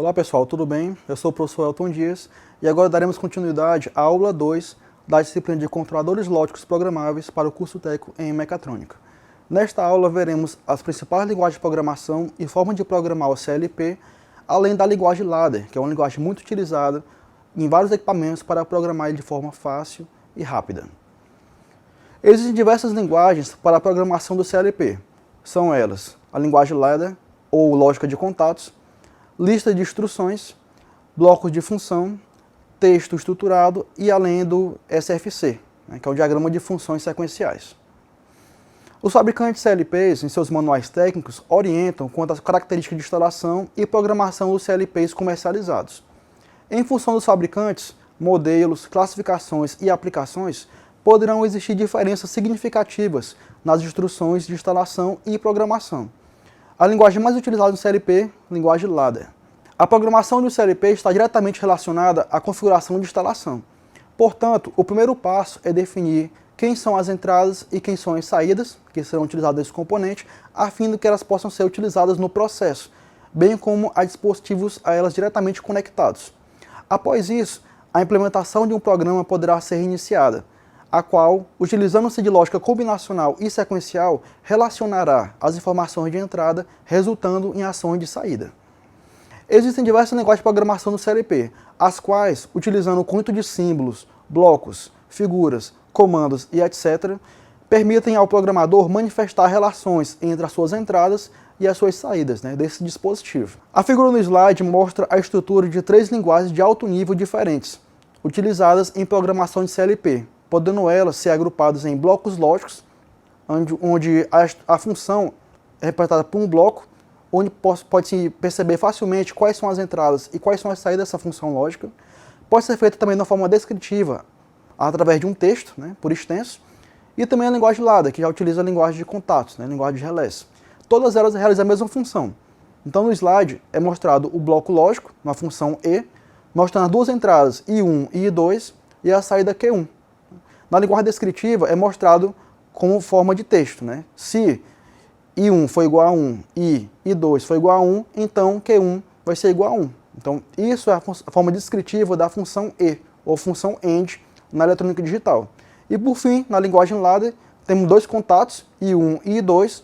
Olá pessoal, tudo bem? Eu sou o professor Elton Dias e agora daremos continuidade à aula 2 da disciplina de controladores lógicos programáveis para o curso técnico em mecatrônica. Nesta aula veremos as principais linguagens de programação e forma de programar o CLP, além da linguagem ladder, que é uma linguagem muito utilizada em vários equipamentos para programar ele de forma fácil e rápida. Existem diversas linguagens para a programação do CLP. São elas a linguagem ladder, ou lógica de contatos, lista de instruções, blocos de função, texto estruturado e além do SFC, que é o diagrama de funções sequenciais. Os fabricantes CLPs, em seus manuais técnicos, orientam quanto às características de instalação e programação dos CLPs comercializados. Em função dos fabricantes, modelos, classificações e aplicações, poderão existir diferenças significativas nas instruções de instalação e programação. A linguagem mais utilizada no CLP, linguagem ladder. A programação do CLP está diretamente relacionada à configuração de instalação. Portanto, o primeiro passo é definir quem são as entradas e quem são as saídas, que serão utilizadas nesse componente, a fim de que elas possam ser utilizadas no processo, bem como a dispositivos a elas diretamente conectados. Após isso, a implementação de um programa poderá ser iniciada, a qual, utilizando-se de lógica combinacional e sequencial, relacionará as informações de entrada, resultando em ações de saída. Existem diversas linguagens de programação no CLP, as quais, utilizando o conjunto de símbolos, blocos, figuras, comandos e etc., permitem ao programador manifestar relações entre as suas entradas e as suas saídas desse dispositivo. A figura no slide mostra a estrutura de 3 linguagens de alto nível diferentes, utilizadas em programação de CLP, podendo elas ser agrupadas em blocos lógicos, onde a função é representada por um bloco, onde pode-se perceber facilmente quais são as entradas e quais são as saídas dessa função lógica. Pode ser feita também de uma forma descritiva, através de um texto, por extenso, e também a linguagem ladder, que já utiliza a linguagem de contatos, linguagem de relés. Todas elas realizam a mesma função. Então no slide é mostrado o bloco lógico, uma função E, mostrando as duas entradas I1 e I2 e a saída Q1. Na linguagem descritiva é mostrado como forma de texto. Se I1 for igual a 1 e I2 for igual a 1, então Q1 vai ser igual a 1. Então isso é a forma descritiva da função E, ou função AND, na eletrônica digital. E por fim, na linguagem ladder, temos 2 contatos, I1 e I2,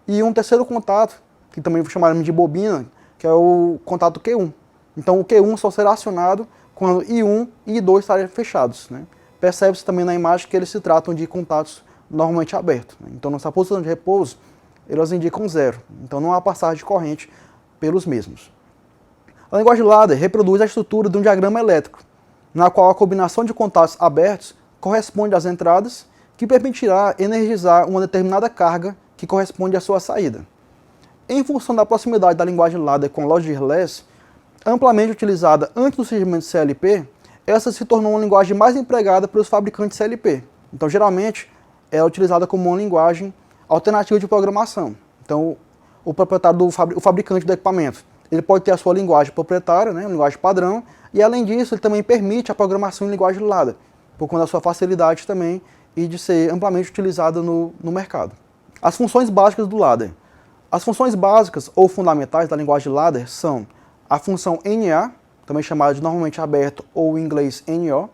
e um terceiro contato, que também chamaremos de bobina, que é o contato Q1. Então o Q1 só será acionado quando I1 e I2 estarem fechados. Percebe-se também na imagem que eles se tratam de contatos normalmente abertos. Então, nessa posição de repouso, elas indicam 0. Então, não há passagem de corrente pelos mesmos. A linguagem ladder reproduz a estrutura de um diagrama elétrico, na qual a combinação de contatos abertos corresponde às entradas, que permitirá energizar uma determinada carga que corresponde à sua saída. Em função da proximidade da linguagem ladder com a lógica de relés, amplamente utilizada antes do surgimento do CLP, essa se tornou uma linguagem mais empregada pelos fabricantes CLP. Então, geralmente, é utilizada como uma linguagem alternativa de programação. Então, o proprietário o fabricante do equipamento, ele pode ter a sua linguagem proprietária, uma linguagem padrão, e além disso, ele também permite a programação em linguagem ladder, por conta da sua facilidade também e de ser amplamente utilizada no mercado. As funções básicas do ladder. As funções básicas ou fundamentais da linguagem ladder são a função NA, também chamada de normalmente aberto ou em inglês NO,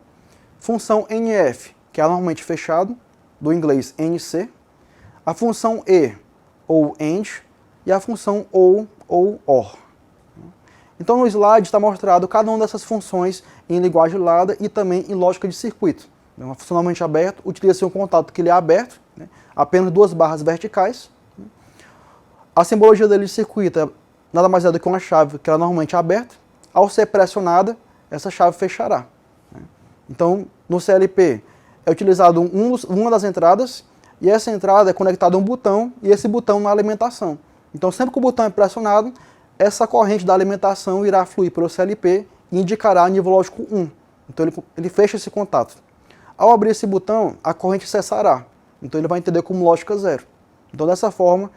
função NF, que é normalmente fechado, do inglês NC, a função E, ou AND, e a função OR. Então no slide está mostrado cada uma dessas funções em linguagem ladder e também em lógica de circuito. Uma função normalmente aberta utiliza-se um contato que ele é aberto, apenas 2 barras verticais. A simbologia dele de circuito é nada mais é do que uma chave que ela é normalmente aberta. Ao ser pressionada, essa chave fechará. Então, no CLP, é utilizado uma das entradas, e essa entrada é conectada a um botão, e esse botão na alimentação. Então, sempre que o botão é pressionado, essa corrente da alimentação irá fluir pelo CLP e indicará nível lógico 1. Então, ele fecha esse contato. Ao abrir esse botão, a corrente cessará. Então, ele vai entender como lógica 0. Então, dessa forma,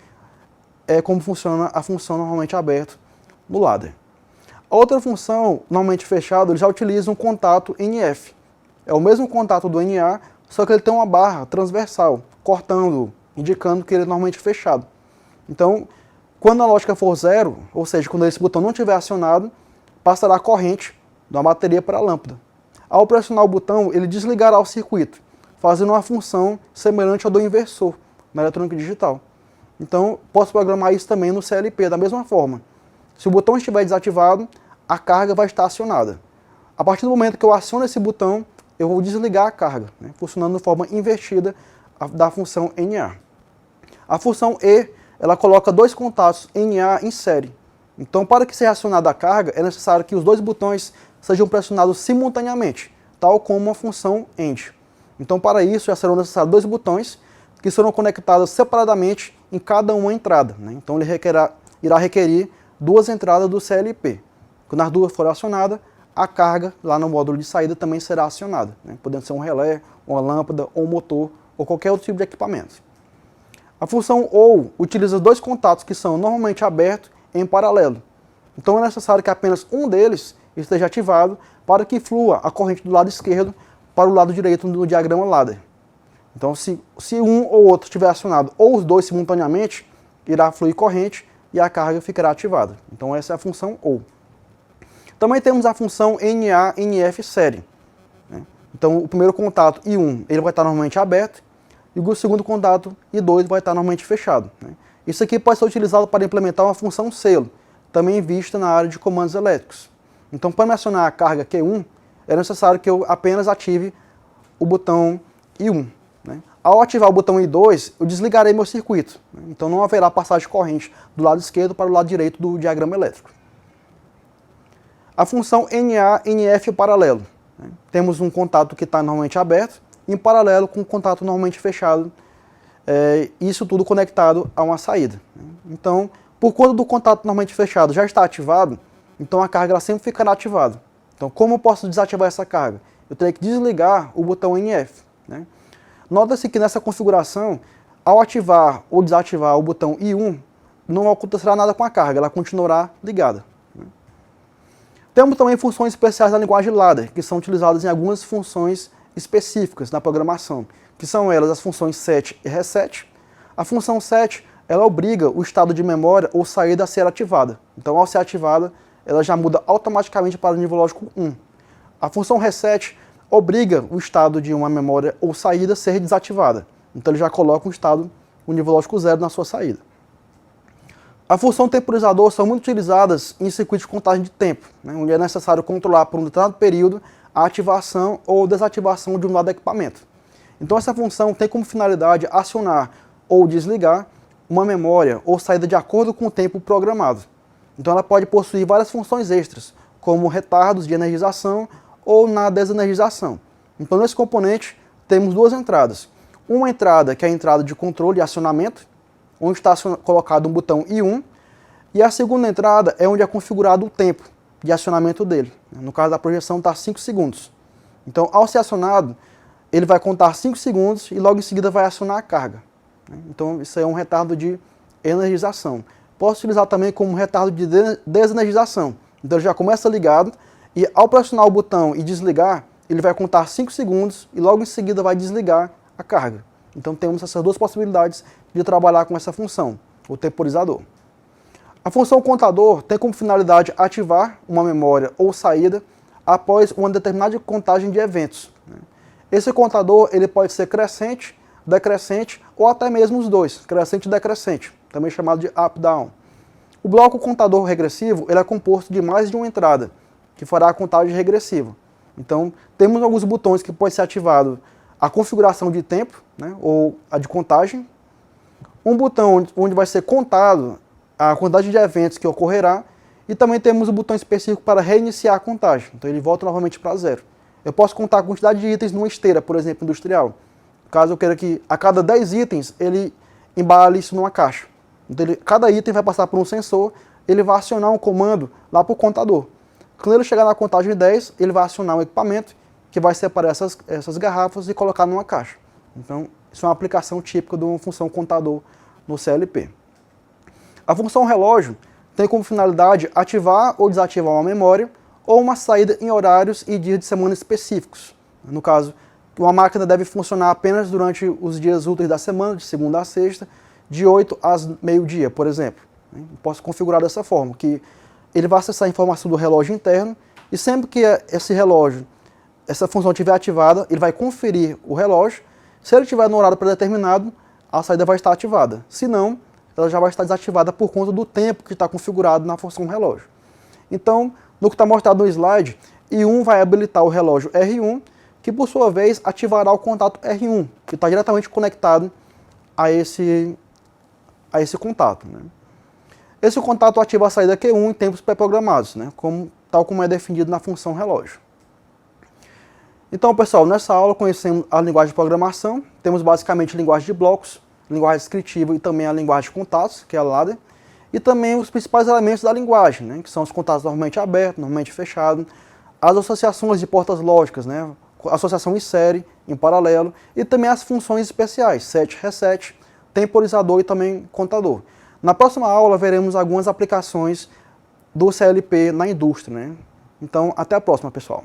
é como funciona a função normalmente aberta no ladder. A outra função, normalmente fechada, ele já utiliza um contato NF. É o mesmo contato do NA, só que ele tem uma barra transversal, cortando, indicando que ele é normalmente fechado. Então, quando a lógica for 0, ou seja, quando esse botão não estiver acionado, passará a corrente da bateria para a lâmpada. Ao pressionar o botão, ele desligará o circuito, fazendo uma função semelhante ao do inversor na eletrônica digital. Então, posso programar isso também no CLP, da mesma forma. Se o botão estiver desativado, a carga vai estar acionada. A partir do momento que eu aciono esse botão, eu vou desligar a carga, né, funcionando de forma invertida da função NA. A função E, ela coloca dois contatos NA em série. Então, para que seja acionada a carga, é necessário que os dois botões sejam pressionados simultaneamente, tal como a função AND. Então, para isso, já serão necessários dois botões que serão conectados separadamente em cada uma entrada, né? Então, ele irá requerir duas entradas do CLP. Quando as duas forem acionadas, a carga lá no módulo de saída também será acionada, né? Podendo ser um relé, uma lâmpada, ou um motor, ou qualquer outro tipo de equipamento. A função OU utiliza dois contatos que são normalmente abertos em paralelo. Então é necessário que apenas um deles esteja ativado para que flua a corrente do lado esquerdo para o lado direito do diagrama ladder. Então se um ou outro estiver acionado, ou os dois simultaneamente, irá fluir corrente e a carga ficará ativada. Então essa é a função OU. Também temos a função NA-NF série, né? Então o primeiro contato I1 ele vai estar normalmente aberto e o segundo contato I2 vai estar normalmente fechado, né? Isso aqui pode ser utilizado para implementar uma função selo, também vista na área de comandos elétricos. Então para acionar a carga Q1 é necessário que eu apenas ative o botão I1, né? Ao ativar o botão I2 eu desligarei meu circuito, né? Então não haverá passagem de corrente do lado esquerdo para o lado direito do diagrama elétrico. A função NA-NF paralelo, né? Temos um contato que está normalmente aberto, em paralelo com o contato normalmente fechado, isso tudo conectado a uma saída, né? Então, por conta do contato normalmente fechado já está ativado, então a carga ela sempre ficará ativada. Então, como eu posso desativar essa carga? Eu terei que desligar o botão NF, né? Nota-se que nessa configuração, ao ativar ou desativar o botão I1, não acontecerá nada com a carga, ela continuará ligada. Temos também funções especiais da linguagem ladder, que são utilizadas em algumas funções específicas na programação, que são elas as funções set e reset. A função set, ela obriga o estado de memória ou saída a ser ativada. Então, ao ser ativada, ela já muda automaticamente para o nível lógico 1. A função reset obriga o estado de uma memória ou saída a ser desativada. Então, ele já coloca o nível lógico 0 na sua saída. A função temporizador são muito utilizadas em circuitos de contagem de tempo, né, onde é necessário controlar por um determinado período a ativação ou desativação de um dado equipamento. Então essa função tem como finalidade acionar ou desligar uma memória ou saída de acordo com o tempo programado. Então ela pode possuir várias funções extras, como retardos de energização ou na desenergização. Então nesse componente temos duas entradas. Uma entrada que é a entrada de controle e acionamento, onde está colocado um botão I1, e a segunda entrada é onde é configurado o tempo de acionamento dele. No caso da projeção está 5 segundos. Então, ao ser acionado, ele vai contar 5 segundos e logo em seguida vai acionar a carga. Então, isso é um retardo de energização. Posso utilizar também como retardo de desenergização. Então, ele já começa ligado e ao pressionar o botão e desligar, ele vai contar 5 segundos e logo em seguida vai desligar a carga. Então, temos essas duas possibilidades de trabalhar com essa função, o temporizador. A função contador tem como finalidade ativar uma memória ou saída após uma determinada contagem de eventos. Esse contador ele pode ser crescente, decrescente ou até mesmo os dois, crescente e decrescente, também chamado de up-down. O bloco contador regressivo ele é composto de mais de uma entrada, que fará a contagem regressiva. Então, temos alguns botões que pode ser ativado a configuração de tempo, né, ou a de contagem. Um botão onde vai ser contado a quantidade de eventos que ocorrerá, e também temos o botão específico para reiniciar a contagem, então ele volta novamente para zero. Eu posso contar a quantidade de itens numa esteira, por exemplo, industrial. Caso eu queira que a cada 10 itens ele embale isso numa caixa. Então cada item vai passar por um sensor, ele vai acionar um comando lá para o contador. Quando ele chegar na contagem de 10, ele vai acionar um equipamento que vai separar essas garrafas e colocar numa caixa. Então, isso é uma aplicação típica de uma função contador no CLP. A função relógio tem como finalidade ativar ou desativar uma memória ou uma saída em horários e dias de semana específicos. No caso, uma máquina deve funcionar apenas durante os dias úteis da semana, de segunda a sexta, de 8 às meio-dia, por exemplo. Posso configurar dessa forma, que ele vai acessar a informação do relógio interno e sempre que esse relógio, essa função estiver ativada, ele vai conferir o relógio. Se ele estiver no horário predeterminado, a saída vai estar ativada. Se não, ela já vai estar desativada por conta do tempo que está configurado na função relógio. Então, no que está mostrado no slide, I1 vai habilitar o relógio R1, que por sua vez ativará o contato R1, que está diretamente conectado a esse contato, né? Esse contato ativa a saída Q1 em tempos pré-programados, né? Tal como é definido na função relógio. Então, pessoal, nessa aula conhecemos a linguagem de programação. Temos basicamente linguagem de blocos, linguagem descritiva e também a linguagem de contatos, que é a ladder, e também os principais elementos da linguagem, né? Que são os contatos normalmente abertos, normalmente fechados, as associações de portas lógicas, né? Associação em série, em paralelo, e também as funções especiais, set, reset, temporizador e também contador. Na próxima aula veremos algumas aplicações do CLP na indústria, né? Então, até a próxima, pessoal.